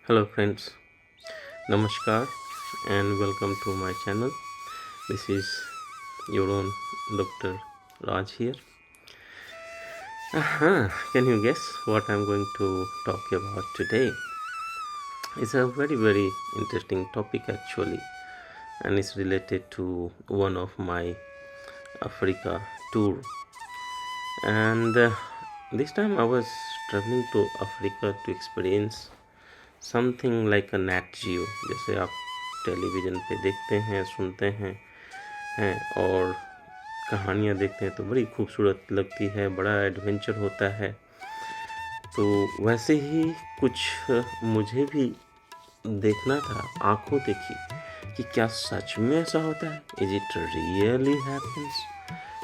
Hello friends, Namaskar and welcome to my channel. This is your own Dr. Raj here. Can you guess what I'm going to talk about today? It's a very interesting topic actually, and it's related to one of my Africa tour. And this time I was traveling to Africa to experience something like a Nat Geo, जैसे आप television पे देखते हैं, सुनते हैं और कहानियाँ देखते हैं तो बड़ी खूबसूरत लगती है, बड़ा एडवेंचर होता है। तो वैसे ही कुछ मुझे भी देखना था, आंखों देखी कि क्या सच में ऐसा होता है। Is it really happens,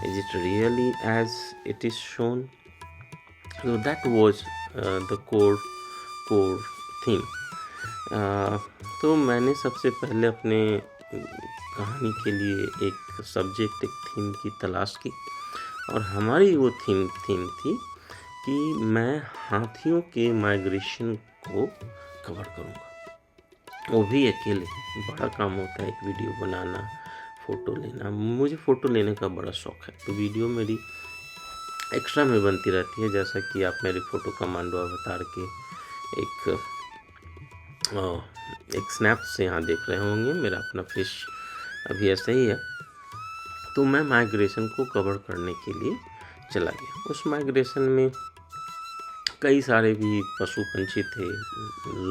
is it really as it is shown. So that was the core theme. तो मैंने सबसे पहले अपने कहानी के लिए एक सब्जेक्ट, एक थीम की तलाश की और हमारी वो थीम थी कि मैं हाथियों के माइग्रेशन को कवर करूँगा, वो भी अकेले। बड़ा काम होता है एक वीडियो बनाना, फ़ोटो लेना। मुझे फ़ोटो लेने का बड़ा शौक़ है, तो वीडियो मेरी एक्स्ट्रा में बनती रहती है। जैसा कि आप मेरी फ़ोटो का मांडवा अवतार के एक स्नैप से यहाँ देख रहे होंगे, मेरा अपना फिश अभी ऐसा ही है। तो मैं माइग्रेशन को कवर करने के लिए चला गया। उस माइग्रेशन में कई सारे भी पशु पंछी थे,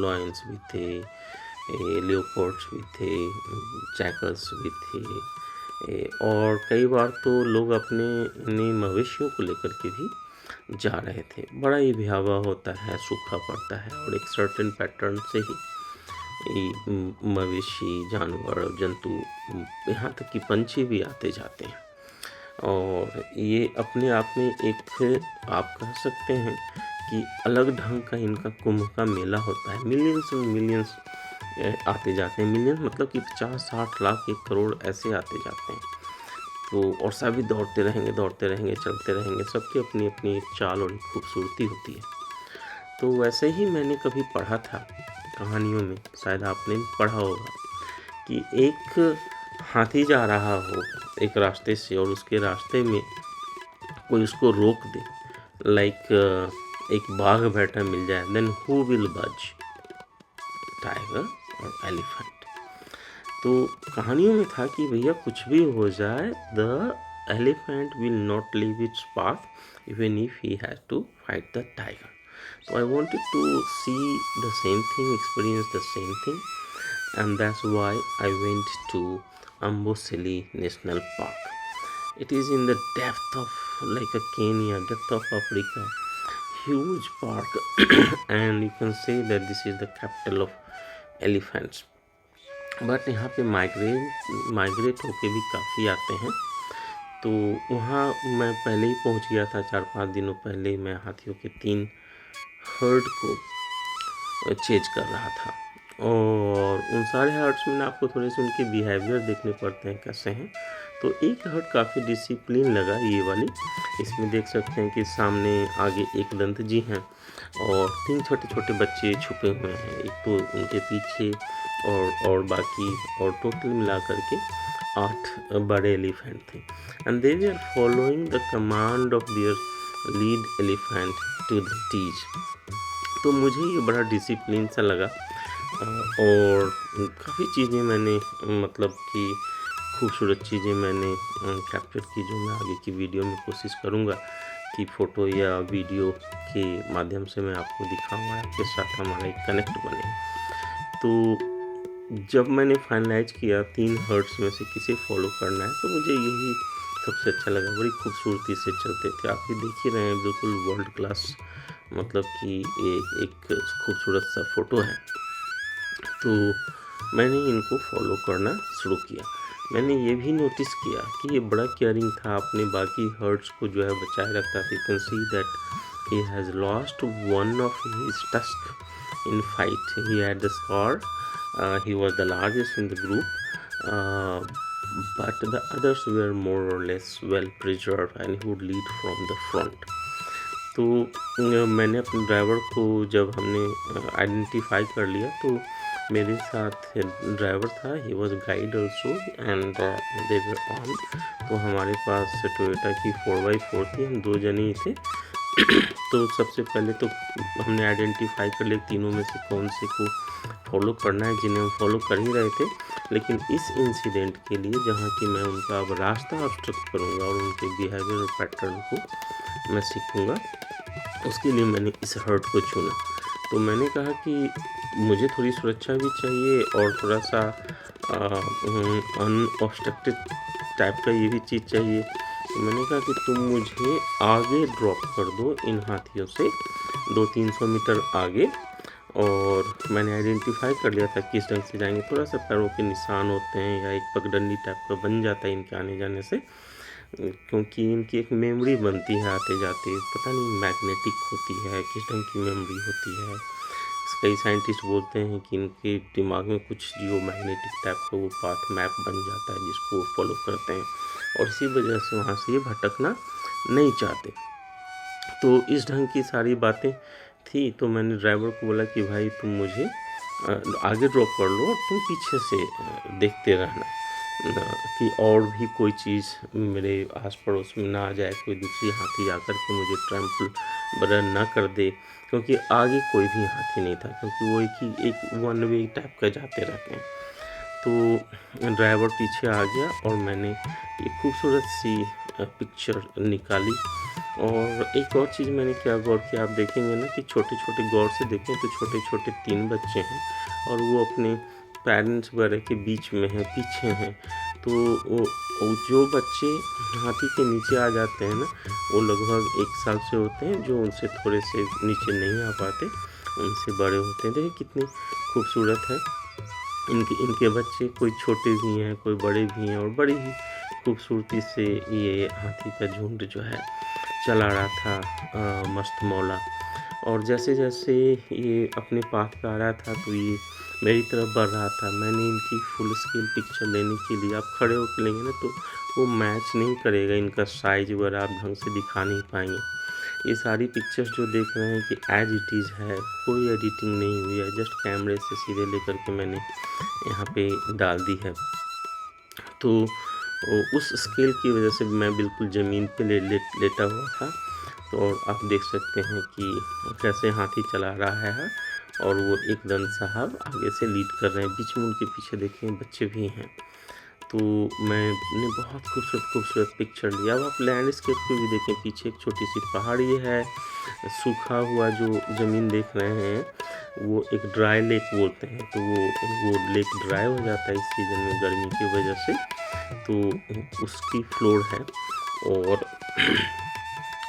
लॉयंस भी थे, लियोपोर्ड्स भी थे, जैकल्स भी थे, और कई बार तो लोग अपने मवेशियों को लेकर के भी जा रहे थे। बड़ा ही भयावह होता है, सूखा पड़ता है और एक सर्टेन पैटर्न से ही मवेशी, जानवर, जंतु, यहाँ तक कि पंछी भी आते जाते हैं। और ये अपने आप में एक, आप कह सकते हैं कि अलग ढंग का इनका कुंभ का मेला होता है। मिलियंस एंड मिलियंस आते जाते हैं। मिलियन मतलब कि 50-60 लाख 1 करोड़ ऐसे आते जाते हैं। तो और सभी दौड़ते रहेंगे, चलते रहेंगे। सबकी अपनी अपनी एक चाल और एक खूबसूरती होती है। तो वैसे ही मैंने कभी पढ़ा था कहानियों में, शायद आपने भी पढ़ा होगा, कि एक हाथी जा रहा हो एक रास्ते से और उसके रास्ते में कोई उसको रोक दे, लाइक एक बाघ बैठा मिल जाए, देन हु विल बज, टाइगर और एलिफेंट। तो कहानियों में था कि भैया कुछ भी हो जाए, the elephant will not leave its path even if he has to fight the tiger. So I wanted to see the same thing, experience the same thing, and that's why I went to Amboseli National Park. It is in the depth of like a Kenya, depth of Africa, huge park, and you can say that this is the capital of elephants. But यहाँ पे migrate होके भी काफ़ी आते हैं। तो वहाँ मैं पहले ही पहुँच गया था, 4-5 दिनों पहले मैं हाथियों के 3 हर्ड को चेज कर रहा था। और उन सारे हर्ड्स में आपको थोड़े से उनके बिहेवियर देखने पड़ते हैं कैसे हैं। तो एक हर्ड काफ़ी डिसिप्लिन लगा, ये वाली। इसमें देख सकते हैं कि सामने आगे एक दंत जी हैं और 3 छोटे छोटे बच्चे छुपे हुए हैं, एक तो उनके पीछे और बाकी, और टोटल मिला करके 8 बड़े एलिफेंट थे। And they were following the command of their lead elephant to the trees. तो मुझे ये बड़ा डिसिप्लिन सा लगा और काफ़ी चीज़ें मैंने, मतलब कि खूबसूरत चीज़ें मैंने कैप्चर की, जो मैं आगे की वीडियो में कोशिश करूँगा कि फ़ोटो या वीडियो के माध्यम से मैं आपको दिखाऊँ और आपके साथ हमारा एक कनेक्ट बने। तो जब मैंने फाइनलाइज किया 3 हर्ट्स में से किसे फॉलो करना है, तो मुझे यही सबसे अच्छा लगा। बड़ी खूबसूरती से चलते थे, आप भी देख ही रहे हैं, बिल्कुल वर्ल्ड क्लास, मतलब कि एक खूबसूरत सा फ़ोटो है। तो मैंने इनको फॉलो करना शुरू किया। मैंने ये भी नोटिस किया कि ये बड़ा केयरिंग था, अपने बाकी हर्ड्स को जो है बचाए रखता था। You can see that he has lost one of his tusk in fight, he had the scar, he was the largest in the group, but the others were more or less well preserved and he would lead from the front. तो मैंने अपने driver को जब हमने identify कर लिया, तो मेरे साथ ड्राइवर था, he was guide also and they were on. तो हमारे पास टोयोटा की 4x4 थी, हम 2 जने ही थे। तो सबसे पहले तो हमने आइडेंटिफाई कर लिया तीनों में से कौन से को फॉलो करना है, जिन्हें हम फॉलो कर ही रहे थे। लेकिन इस इंसिडेंट के लिए जहाँ कि मैं उनका अब रास्ता ऑब्स्ट्रक्ट करूँगा और उनके बिहेवियर और पैटर्न को मैं सीखूँगा, उसके लिए मैंने इस हर्ट को चुना। तो मैंने कहा कि मुझे थोड़ी सुरक्षा भी चाहिए और थोड़ा सा अनऑब्स्ट्रक्टेड टाइप का ये भी चीज़ चाहिए। तो मैंने कहा कि तुम मुझे आगे ड्रॉप कर दो इन हाथियों से 200-300 मीटर आगे। और मैंने आइडेंटिफाई कर लिया था किस ढंग से जाएंगे। थोड़ा सा पैरों के निशान होते हैं या एक पगडंडी टाइप का बन जाता है इनके आने जाने से, क्योंकि इनकी एक मेमोरी बनती है आते जाते, पता नहीं मैग्नेटिक होती है, किस ढंग की मेमोरी होती है। कई साइंटिस्ट बोलते हैं कि इनके दिमाग में कुछ जियो मैग्नेटिक टाइप का वो पाथ मैप बन जाता है जिसको वो फॉलो करते हैं, और इसी वजह से वहाँ से ये भटकना नहीं चाहते। तो इस ढंग की सारी बातें थी। तो मैंने ड्राइवर को बोला कि भाई तुम मुझे आगे ड्रॉप कर लो और तुम पीछे से देखते रहना कि और भी कोई चीज़ मेरे आस पड़ोस में ना आ जाए, कोई दूसरी हाथी आकर के मुझे ट्रैम्पल वगैरह ना कर दे, क्योंकि आगे कोई भी हाथी नहीं था, क्योंकि वो एक वन वे टाइप का जाते रहते हैं। तो ड्राइवर पीछे आ गया और मैंने एक खूबसूरत सी पिक्चर निकाली। और एक और चीज़ मैंने क्या गौर किया, आप देखेंगे ना कि छोटे छोटे, गौर से देखें तो छोटे छोटे 3 बच्चे हैं और वो अपने पेरेंट्स वगैरह के बीच में हैं, पीछे हैं। तो वो जो बच्चे हाथी के नीचे आ जाते हैं ना, वो लगभग 1 साल से होते हैं, जो उनसे थोड़े से नीचे नहीं आ पाते उनसे बड़े होते हैं। देखिए कितनी खूबसूरत है इनके बच्चे, कोई छोटे भी हैं, कोई बड़े भी हैं, और बड़ी ही खूबसूरती से ये हाथी का झुंड जो है चला रहा था मस्त मौला। और जैसे जैसे ये अपने पाथ पे आ रहा था तो ये मेरी तरफ बढ़ रहा था। मैंने इनकी फुल स्केल पिक्चर लेने के लिए, आप खड़े होकर लेंगे ना तो वो मैच नहीं करेगा, इनका साइज वगैरह आप ढंग से दिखा नहीं पाएंगे। ये सारी पिक्चर्स जो देख रहे हैं कि एज इट इज़ है, कोई एडिटिंग नहीं हुई है, जस्ट कैमरे से सीधे लेकर के मैंने यहाँ पे डाल दी है। तो उस स्केल की वजह से मैं बिल्कुल ज़मीन पे लेटा हुआ था। तो आप देख सकते हैं कि कैसे हाथी चला रहा है और वो एक दंत साहब आगे से लीड कर रहे हैं, बीच में उनके पीछे देखें बच्चे भी हैं। तो मैंने बहुत खूबसूरत पिक्चर लिया। अब आप लैंडस्केप को भी देखें, पीछे एक छोटी सी पहाड़ी है, सूखा हुआ जो ज़मीन देख रहे हैं वो एक ड्राई लेक बोलते हैं। तो वो लेक ड्राई हो जाता है इस सीज़न में गर्मी की वजह से, तो उसकी फ्लोर है और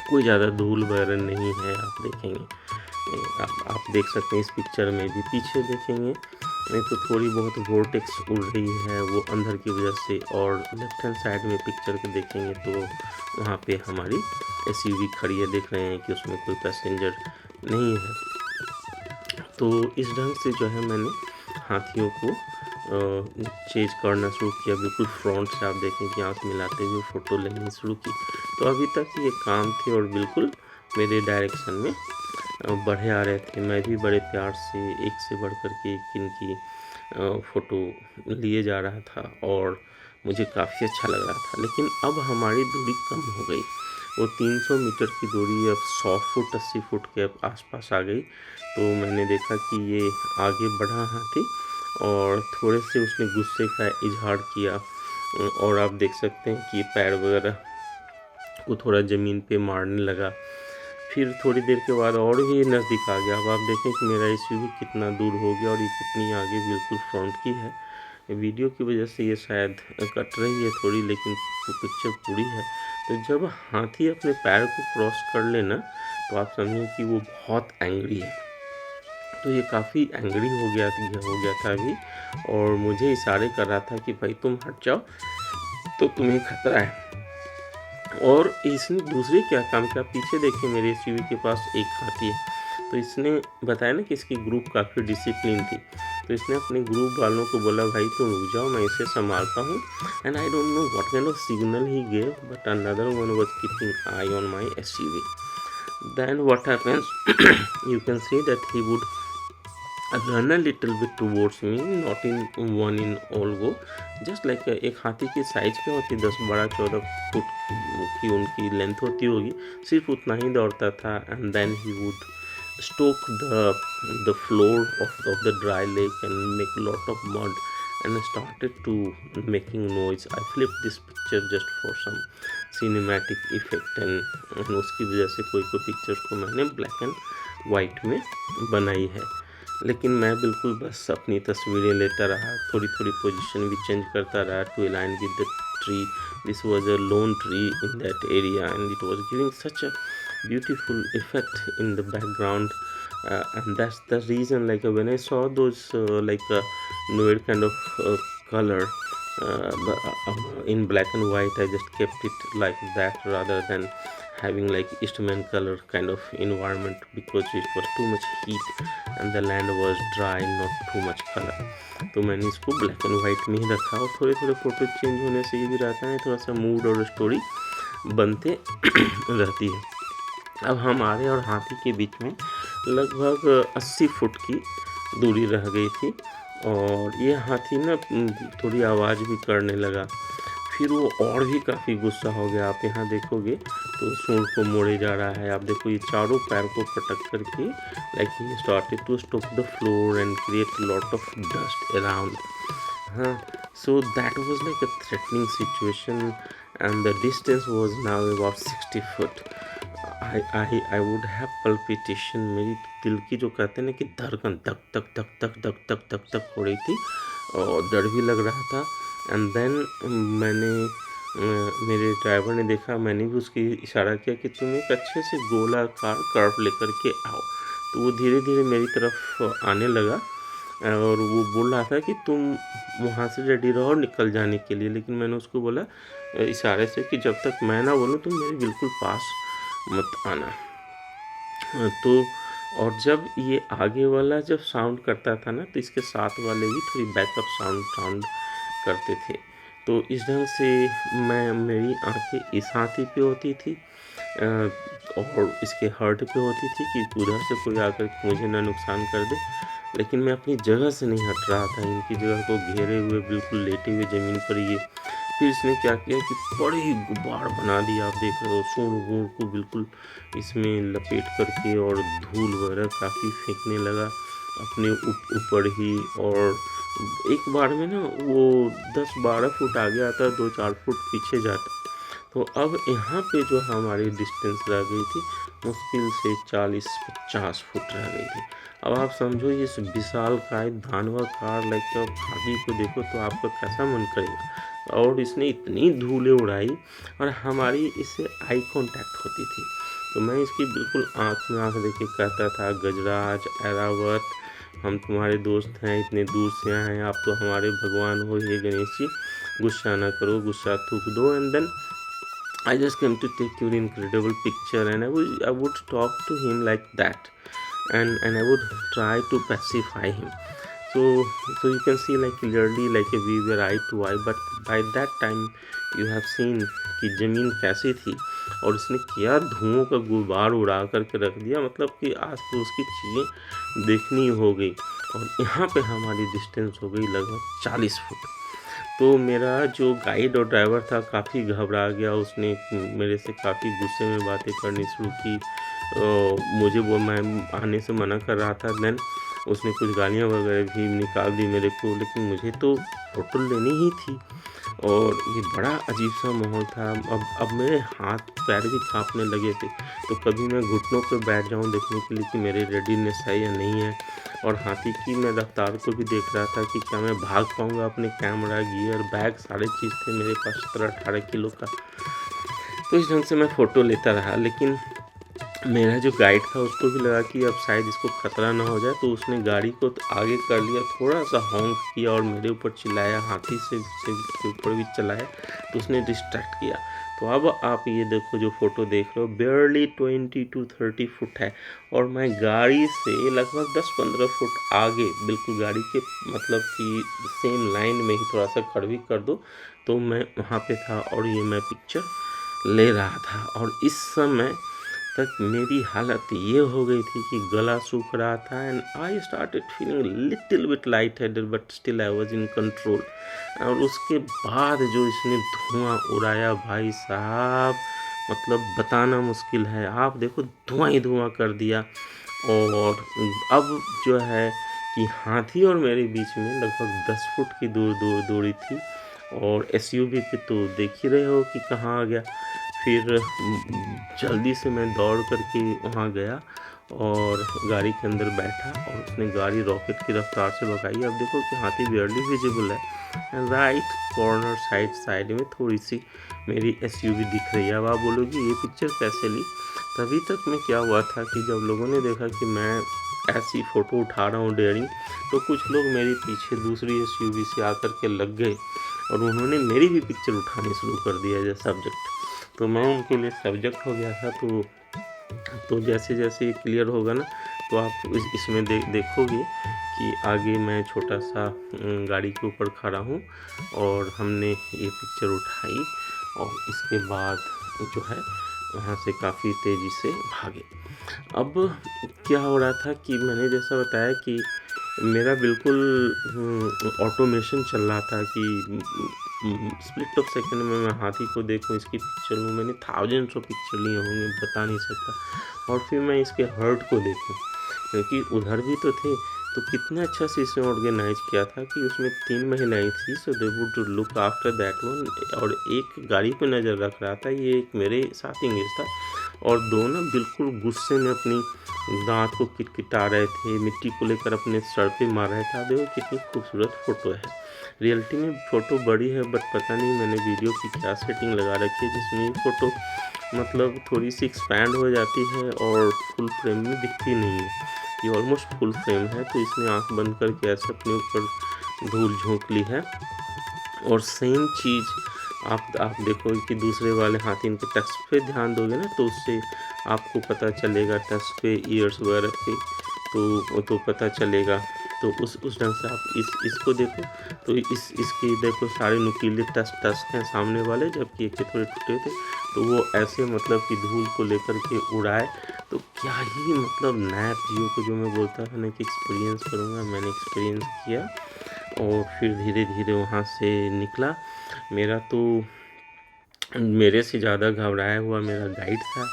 कोई ज़्यादा धूल वगैरह नहीं है। आप देखेंगे, आप देख सकते हैं इस पिक्चर में भी, पीछे देखेंगे नहीं तो थोड़ी बहुत वोर्टेक्स उड़ रही है वो अंदर की वजह से। और लेफ्ट हैंड साइड में पिक्चर को देखेंगे तो वहाँ पे हमारी एसयूवी खड़ी है, देख रहे हैं कि उसमें कोई पैसेंजर नहीं है। तो इस ढंग से जो है मैंने हाथियों को चेज करना शुरू किया, बिल्कुल फ्रंट से। आप देखें कि आँख मिलाते हुए फ़ोटो लेनी शुरू की। तो अभी तक ये काम थे और बिल्कुल मेरे डायरेक्शन में बढ़े आ रहे थे। मैं भी बड़े प्यार से एक से बढ़ कर के एक इनकी फ़ोटो लिए जा रहा था और मुझे काफ़ी अच्छा लग रहा था। लेकिन अब हमारी दूरी कम हो गई, वो 300 मीटर की दूरी अब 100 फुट 80 फुट के आसपास आ गई। तो मैंने देखा कि ये आगे बढ़ा हाथी और थोड़े से उसने गुस्से का इजहार किया और आप देख सकते हैं कि पैर वगैरह को थोड़ा ज़मीन पे मारने लगा। फिर थोड़ी देर के बाद और भी नज़दीक आ गया। अब आप देखें कि मेरा एसयूवी कितना दूर हो गया और ये कितनी आगे बिल्कुल फ्रंट की है। वीडियो की वजह से ये शायद कट रही है थोड़ी, लेकिन पिक्चर पूरी है। तो जब हाथी अपने पैर को क्रॉस कर लेना तो आप समझें कि वो बहुत एंग्री है। तो ये काफ़ी एंग्री हो गया था अभी, और मुझे इशारे कर रहा था कि भाई तुम हट जाओ, तो तुम्हें खतरा है। और इसने दूसरे क्या काम किया, पीछे देखिए मेरे एसयूवी के पास एक हाथी है। तो इसने बताया ना कि इसकी ग्रुप काफ़ी डिसिप्लिन थी, तो इसने अपने ग्रुप वालों को बोला भाई तुम रुक जाओ, मैं इसे संभालता हूँ। And I don't know what kind of signal he gave, but another one was keeping I on my SUV. Then what happens? You can see that he would run a little bit towards me, not in one in all go, just like एक हाथी की size क्या होती, 10-12-14 foot की उनकी length होती होगी, सिर्फ उतना ही दौड़ता था. And then he would stoke the floor of the dry lake and make a lot of mud and started to making noise. I flipped this picture just for some cinematic effect and उसकी वजह से कोई picture को मैंने black and white में बनाई है. लेकिन मैं बिल्कुल बस अपनी तस्वीरें लेता रहा, थोड़ी थोड़ी पोजीशन भी चेंज करता रहा to align with the tree. This was a lone tree in that area and it was giving such a beautiful effect in the background, and that's the reason, like when I saw those nude kind of color in black and white, I just kept it like that rather than having like Eastman color kind of environment, because it was too much heat and the land was dry, not too much color. तो मैंने इसको black and white में ही रखा, और थोड़े थोड़े photo change होने से ये भी रहता है, थोड़ा सा मूड और स्टोरी बनते रहती है. अब हमारे और हाथी के बीच में लगभग 80 फुट की दूरी रह गई थी, और ये हाथी ना थोड़ी आवाज़ भी करने लगा. फिर वो और भी काफ़ी गुस्सा हो गया. आप यहाँ देखोगे तो सूंड को मोड़े जा रहा है. आप देखो ये चारों पैर को पटक करके like he started to stop the floor and create lot of dust around. हाँ, so that was like a threatening situation and the distance was now about 60 foot. I would have palpitation. मेरी दिल की जो कहते हैं ना कि धड़कन धक धक धक धक धक धक धक धक हो रही थी, और डर भी लग रहा था. एंड देन मेरे ड्राइवर ने देखा, मैंने भी उसकी इशारा किया कि तुम एक अच्छे से गोलाकार कर्व लेकर के आओ. तो वो धीरे धीरे मेरी तरफ आने लगा, और वो बोल रहा था कि तुम वहाँ से रेडी रहो निकल जाने के लिए. लेकिन मैंने उसको बोला इशारे से कि जब तक मैं ना बोलूँ तुम मेरे बिल्कुल पास मत आना. तो और जब ये आगे वाला जब साउंड करता था ना, तो इसके साथ वाले भी थोड़ी बैकअप साउंड करते थे. तो इस ढंग से मेरी आंखें इस हाथी पे होती थी और इसके हर्ट पे होती थी कि उधर से कोई आकर मुझे ना नुकसान कर दे. लेकिन मैं अपनी जगह से नहीं हट रहा था, इनकी जगह को घेरे हुए बिल्कुल लेटे हुए ज़मीन पर ये. फिर इसने क्या किया कि बड़ी ही गुब्बार बना दिया. आप देख रहे हो सूंड वूंड को बिल्कुल इसमें लपेट करके, और धूल वगैरह काफ़ी फेंकने लगा अपने ऊपर ही. और एक बार में ना वो 10-12 फुट आगे आता, 2-4 फुट पीछे जाता. तो अब यहाँ पे जो हमारी डिस्टेंस रह गई थी मुश्किल से 40-50 फुट रह गई थी. अब आप समझो इस विशालकाय दानवाकार लाइक हाथी को देखो तो आपका कैसा मन करेगा. और इसने इतनी धूलें उड़ाई, और हमारी इससे आई कांटेक्ट होती थी. तो मैं इसकी बिल्कुल आँख में आँख देके कहता था, गजराज, ऐरावत, हम तुम्हारे दोस्त हैं, इतने दूर से आए हैं, आप तो हमारे भगवान हो, ये गणेश जी गुस्सा ना करो, गुस्सा थूक दो. And then I just came to take your incredible picture, and I would talk to him like that, and I would try to pacify him. So you can see like clearly like we were eye to eye, but by that time you have seen कि ज़मीन कैसी थी, और इसने क्या धुओं का गुबार उड़ा करके रख दिया. मतलब कि आस पड़ोस की चीज़ें देखनी हो गई, और यहाँ पे हमारी डिस्टेंस हो गई लगभग 40 फुट. तो मेरा जो गाइड और ड्राइवर था काफ़ी घबरा गया. उसने मेरे से काफ़ी गुस्से में बातें करनी शुरू की. मुझे वो मैं आने से मना कर रहा था. देन उसने कुछ गालियाँ वगैरह भी निकाल दी मेरे को, लेकिन मुझे तो फोटो लेनी ही थी. और ये बड़ा अजीब सा माहौल था. अब मेरे हाथ पैर भी काँपने लगे थे. तो कभी मैं घुटनों पर बैठ जाऊँ देखने के लिए कि मेरे रेडीनेस है या नहीं है. और हाथी की मैं रफ्तार को भी देख रहा था कि क्या मैं भाग पाऊँगा. अपने कैमरा, गियर, बैग सारे चीज़ थे मेरे पास 17-18 किलो का. तो इस ढंग से मैं फ़ोटो लेता रहा. लेकिन मेरा जो गाइड था उसको भी लगा कि अब शायद इसको खतरा ना हो जाए, तो उसने गाड़ी को आगे कर लिया, थोड़ा सा हॉन्क किया और मेरे ऊपर चिल्लाया. हाथी से ऊपर भी चलाया, तो उसने डिस्ट्रैक्ट किया. तो अब आप ये देखो जो फ़ोटो देख रहे हो बेयरली 20-30 फुट है, और मैं गाड़ी से लगभग 10-15 फुट आगे, बिल्कुल गाड़ी के मतलब कि सेम लाइन में ही थोड़ा सा खड़ भी कर दो तो मैं वहाँ पे था, और ये मैं पिक्चर ले रहा था. और इस समय तक मेरी हालत ये हो गई थी कि गला सूख रहा था and I started feeling little bit light headed but still I was in control. और उसके बाद जो इसने धुआं उड़ाया भाई साहब, मतलब बताना मुश्किल है। आप देखो धुआं ही धुआं कर दिया। और अब जो है कि हाथी और मेरे बीच में लगभग 10 फुट की दूरी थी। और एसयूवी पे तो देख ही रहे हो कि कहाँ आ गया। फिर जल्दी से मैं दौड़ करके वहाँ गया और गाड़ी के अंदर बैठा और उसने गाड़ी रॉकेट की रफ्तार से भगाई। अब देखो कि हाथी बेयरली विजिबल है। राइट कॉर्नर साइड में थोड़ी सी मेरी एसयूवी दिख रही है। अब आप बोलोगे ये पिक्चर कैसे ली? तभी तक में क्या हुआ था कि जब लोगों ने देखा कि मैं ऐसी फ़ोटो उठा रहा हूँ डेयरिंग, तो कुछ लोग मेरे पीछे दूसरी एसयूवी से आकर के लग गए और उन्होंने मेरी भी पिक्चर उठानी शुरू कर दिया एज सब्जेक्ट। तो मैं उनके लिए सब्जेक्ट हो गया था। तो जैसे जैसे ये क्लियर होगा ना, तो आप इसमें देखोगे कि आगे मैं छोटा सा गाड़ी के ऊपर खड़ा हूँ और हमने ये पिक्चर उठाई और इसके बाद जो है वहाँ से काफ़ी तेज़ी से भागे। अब क्या हो रहा था कि मैंने जैसा बताया कि मेरा बिल्कुल ऑटोमेशन चल रहा था कि स्प्लिट ऑफ सेकंड में मैं हाथी को देखूं, इसकी पिक्चर लूँ। मैंने थाउजेंड्स ऑफ पिक्चर लिए होंगे, बता नहीं सकता। और फिर मैं इसके हर्ट को देखूं, क्योंकि उधर भी तो थे। तो कितना अच्छा से इसने ऑर्गेनाइज किया था कि उसमें 3 महिलाएं थी, so they would look after that one. और एक गाड़ी पे नज़र रख रहा था, ये एक मेरे साथ इंगेज था। और दोनों बिल्कुल गुस्से में अपनी दांत को किटकिटा रहे थे, मिट्टी को लेकर अपने सर पे मार रहे थे। देखो कितनी खूबसूरत फ़ोटो है। रियलिटी में फ़ोटो बड़ी है, बट पता नहीं मैंने वीडियो की क्या सेटिंग लगा रखी है जिसमें ये फ़ोटो मतलब थोड़ी सी एक्सपैंड हो जाती है और फुल फ्रेम में दिखती नहीं है। ये ऑलमोस्ट फुल फ्रेम है, तो इसने आंख बंद करके ऐसे अपने ऊपर धूल झोंक ली है। और सेम चीज़ आप देखो कि दूसरे वाले हाथी इनके टस्क पे ध्यान दोगे ना, तो उससे आपको पता चलेगा टस्क पे ईयर्स वगैरह पे, तो पता चलेगा। तो उस ढंग से आप इसको देखो, तो इसके देखो सारे नुकीले टस्क हैं सामने वाले, जबकि एक थोड़े टूटे थे। तो वो ऐसे मतलब कि धूल को लेकर के उड़ाए। तो क्या ही मतलब नया चीज़ों को जो मैं बोलता था ना कि एक्सपीरियंस करूँगा, मैंने एक्सपीरियंस किया। और फिर धीरे धीरे वहाँ से निकला। मेरे से ज़्यादा घबराया हुआ मेरा गाइड था।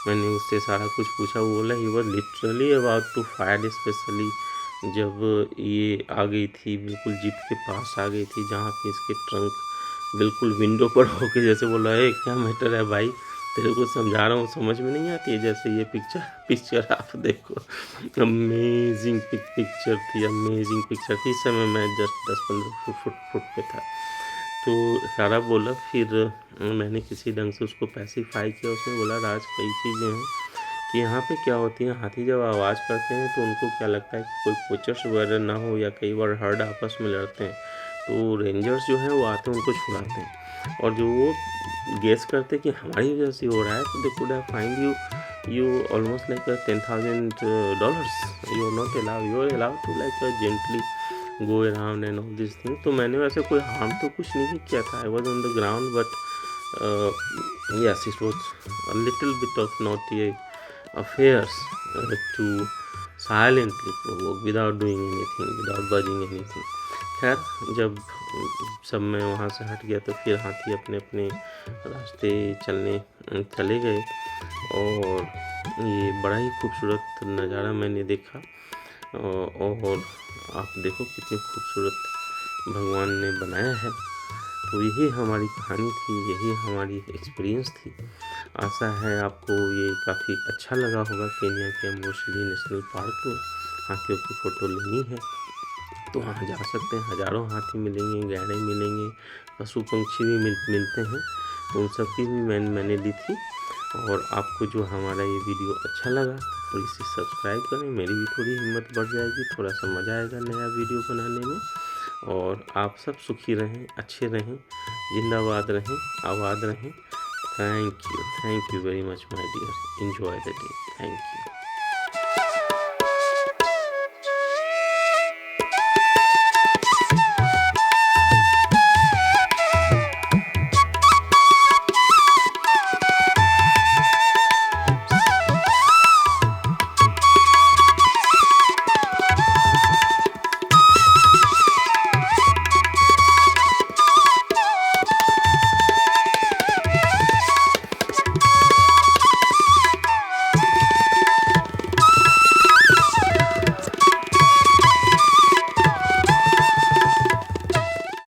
मैंने उससे सारा कुछ पूछा। वो बोला he was literally about to fire, specially जब ये आ गई थी, बिल्कुल जीप के पास आ गई थी, जहाँ पे इसके ट्रंक बिल्कुल विंडो पर होके जैसे बोला है क्या मैटर है भाई, तेरे को समझा रहा हूँ, समझ में नहीं आती है। जैसे ये पिक्चर आप देखो, अमेजिंग पिक्चर थी, अमेजिंग पिक्चर थी। इस समय मैं जस्ट 10-15 फुट पे था। तो सारा बोला। फिर मैंने किसी ढंग से उसको पैसिफाई किया। उसने बोला राज कई चीज़ें हैं कि यहाँ पे क्या होती है, हाथी जब आवाज़ करते हैं तो उनको क्या लगता है कि कोई पोचर्स वगैरह ना हो, या कई बार हर्ड आपस में लड़ते हैं, तो रेंजर्स जो हैं वो आते हैं उनको छुड़ाते हैं। और जो वो गेस करते हैं कि हमारी वजह से हो रहा है, तो they could have find you almost like $10,000। You are allowed to like gently go around and all this thing. तो मैंने वैसे कोई हार्म तो कुछ नहीं किया था। I was on the ground, but yes, it was a little bit of naughty affairs to silently provoke without doing anything, without budging anything. खैर जब सब मैं वहाँ से हट गया, तो फिर हाथी अपने अपने रास्ते चले गए। और ये बड़ा ही खूबसूरत नज़ारा मैंने देखा। और आप देखो कितनी खूबसूरत भगवान ने बनाया है। तो यही हमारी कहानी थी, यही हमारी एक्सपीरियंस थी। आशा है आपको ये काफ़ी अच्छा लगा होगा। केन्या के अम्बोसिली नेशनल पार्क में हाथियों की फ़ोटो लेनी है तो वहाँ जा सकते हैं। हज़ारों हाथी मिलेंगे, गैंडे मिलेंगे, पशु पंक्षी भी मिलते हैं। तो उन सब की भी मैंने ली थी। और आपको जो हमारा ये वीडियो अच्छा लगा, थोड़ी सी सब्सक्राइब करें, मेरी भी थोड़ी हिम्मत बढ़ जाएगी, थोड़ा सा मज़ा आएगा नया वीडियो बनाने में। और आप सब सुखी रहें, अच्छे रहें, जिंदाबाद रहें, आबाद रहें। Thank you very much my dear. Enjoy the day. Thank you.